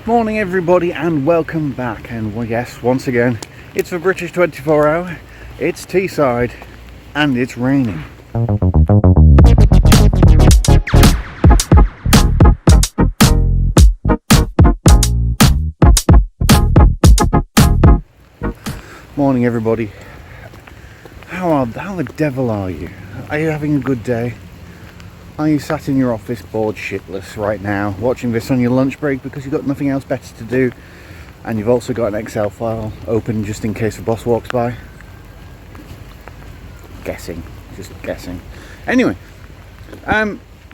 Morning everybody and welcome back, and well, yes, once again it's the British 24 hour, it's Teesside and it's raining. Morning everybody, how the devil are you? Are you having a good day? Are you sat in your office bored shitless right now watching this on your lunch break because you've got nothing else better to do, and you've also got an Excel file open just in case the boss walks by? Just guessing. Anyway,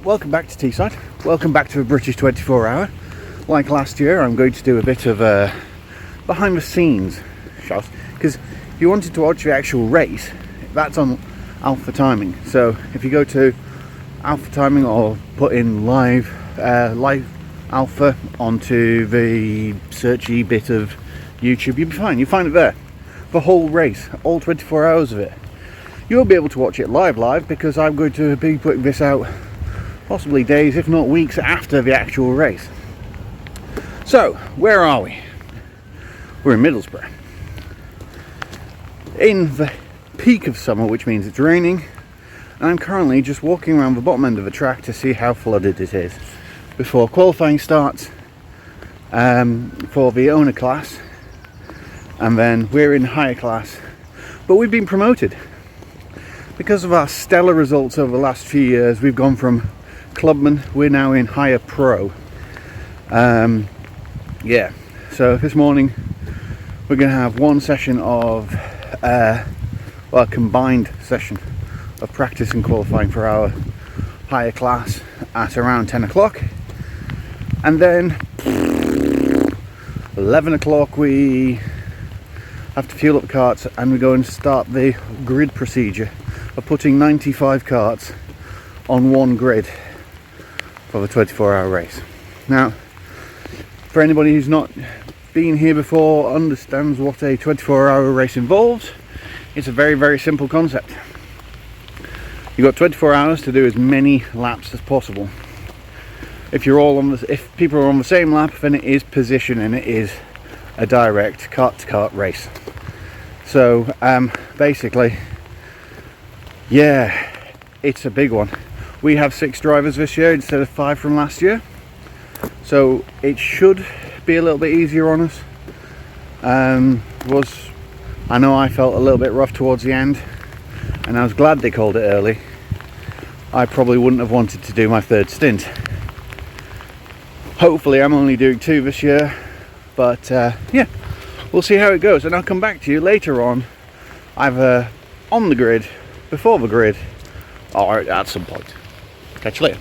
welcome back to Teesside. Welcome back to the British 24 hour. Like last year, I'm going to do a bit of a behind the scenes shot, because if you wanted to watch the actual race, that's on Alpha Timing. So if you go to Alpha Timing or put in live Alpha onto the searchy bit of YouTube, you'll be fine. You'll find it there. The whole race, all 24 hours of it. You'll be able to watch it live because I'm going to be putting this out possibly days, if not weeks, after the actual race. So, where are we? We're in Middlesbrough. In the peak of summer, which means it's raining. And I'm currently just walking around the bottom end of the track to see how flooded it is before qualifying starts for the owner class, and then we're in higher class, but we've been promoted because of our stellar results over the last few years. We've gone from clubman, we're now in higher pro. So this morning we're going to have one session of a combined session of practice and qualifying for our higher class at around 10 o'clock, and then 11 o'clock we have to fuel up the carts and we go and start the grid procedure of putting 95 carts on one grid for the 24-hour race. Now, for anybody who's not been here before, understands what a 24-hour race involves, it's a very, very simple concept. You've got 24 hours to do as many laps as possible. If people are on the same lap, then it is position and it is a direct kart-to-kart race. So basically, yeah, it's a big one. We have 6 drivers this year instead of 5 from last year, so it should be a little bit easier on us. I know I felt a little bit rough towards the end, and I was glad they called it early. I probably wouldn't have wanted to do my 3rd stint. Hopefully I'm only doing 2 this year, but yeah, we'll see how it goes, and I'll come back to you later on, either on the grid, before the grid, or at some point. Catch you later.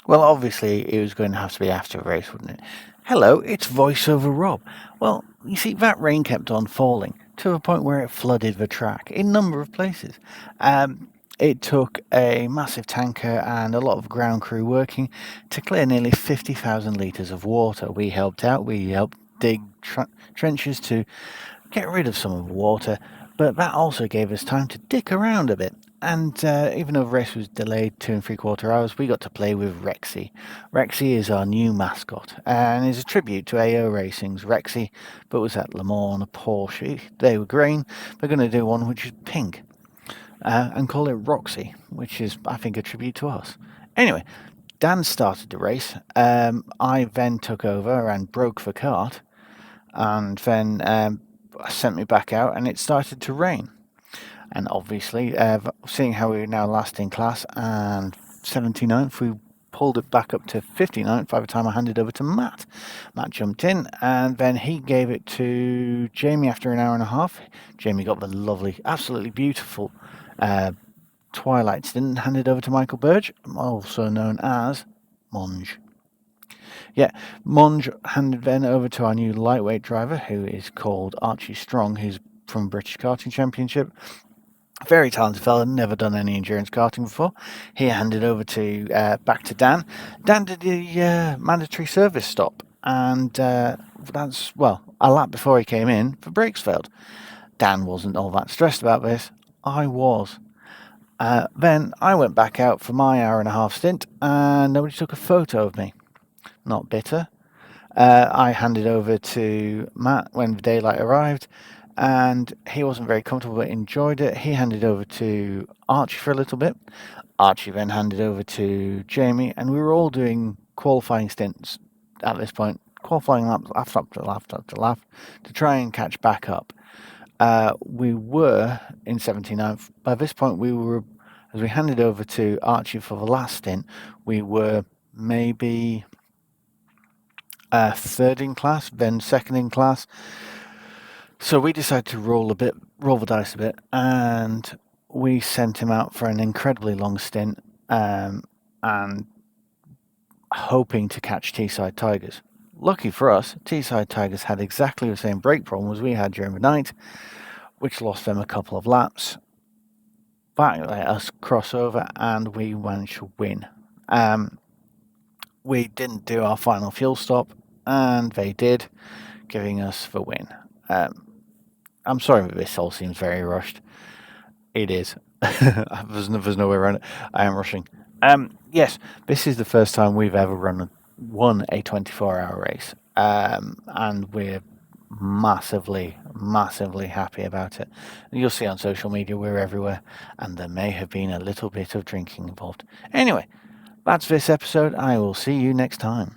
Well, obviously it was going to have to be after a race, wouldn't it? Hello, it's voiceover Rob. Well, you see, that rain kept on falling to a point where it flooded the track in a number of places. It took a massive tanker and a lot of ground crew working to clear nearly 50,000 litres of water. We helped out, we helped dig trenches to get rid of some of the water, but that also gave us time to dick around a bit. And even though the race was delayed 2 3/4 hours, we got to play with Rexy. Rexy is our new mascot and is a tribute to AO Racing's Rexy, but was at Le Mans on a Porsche. They were green. They're going to do one which is pink and call it Roxy, which is, I think, a tribute to us. Anyway, Dan started the race. I then took over and broke the kart, and then sent me back out, and it started to rain. And obviously, seeing how we were now last in class and 79th, we pulled it back up to 59th by the time I handed over to Matt. Matt jumped in, and then he gave it to Jamie after an hour and a half. Jamie got the lovely, absolutely beautiful Twilight stint and handed over to Michael Burge, also known as Monge. Yeah, Monge handed then over to our new lightweight driver, who is called Archie Strong, who's from British Karting Championship. Very talented fella, never done any endurance karting before. He handed over to back to Dan. Dan did the mandatory service stop, and that's, well, a lap before he came in, the brakes failed. Dan wasn't all that stressed about this. I was. Then I went back out for my hour and a half stint, and nobody took a photo of me. not bitter. I handed over to Matt when the daylight arrived, and he wasn't very comfortable but enjoyed it. He handed over to Archie for a little bit. Archie then handed over to Jamie, and we were all doing qualifying stints at this point, qualifying laps after lap to try and catch back up. We were in 79th. By this point, as we handed over to Archie for the last stint, we were maybe third in class, then second in class. So we decided to roll the dice a bit, and we sent him out for an incredibly long stint, and hoping to catch Teesside Tigers. Lucky for us, Teesside Tigers had exactly the same brake problem as we had during the night, which lost them a couple of laps. That let us cross over, and we managed to win. We didn't do our final fuel stop, and they did, giving us the win. I'm sorry if this all seems very rushed. It is. There's no way around it. I am rushing. Yes, this is the first time we've ever won a 24-hour race, and we're massively happy about it. You'll see on social media we're everywhere, and there may have been a little bit of drinking involved. Anyway, that's this episode. I will see you next time.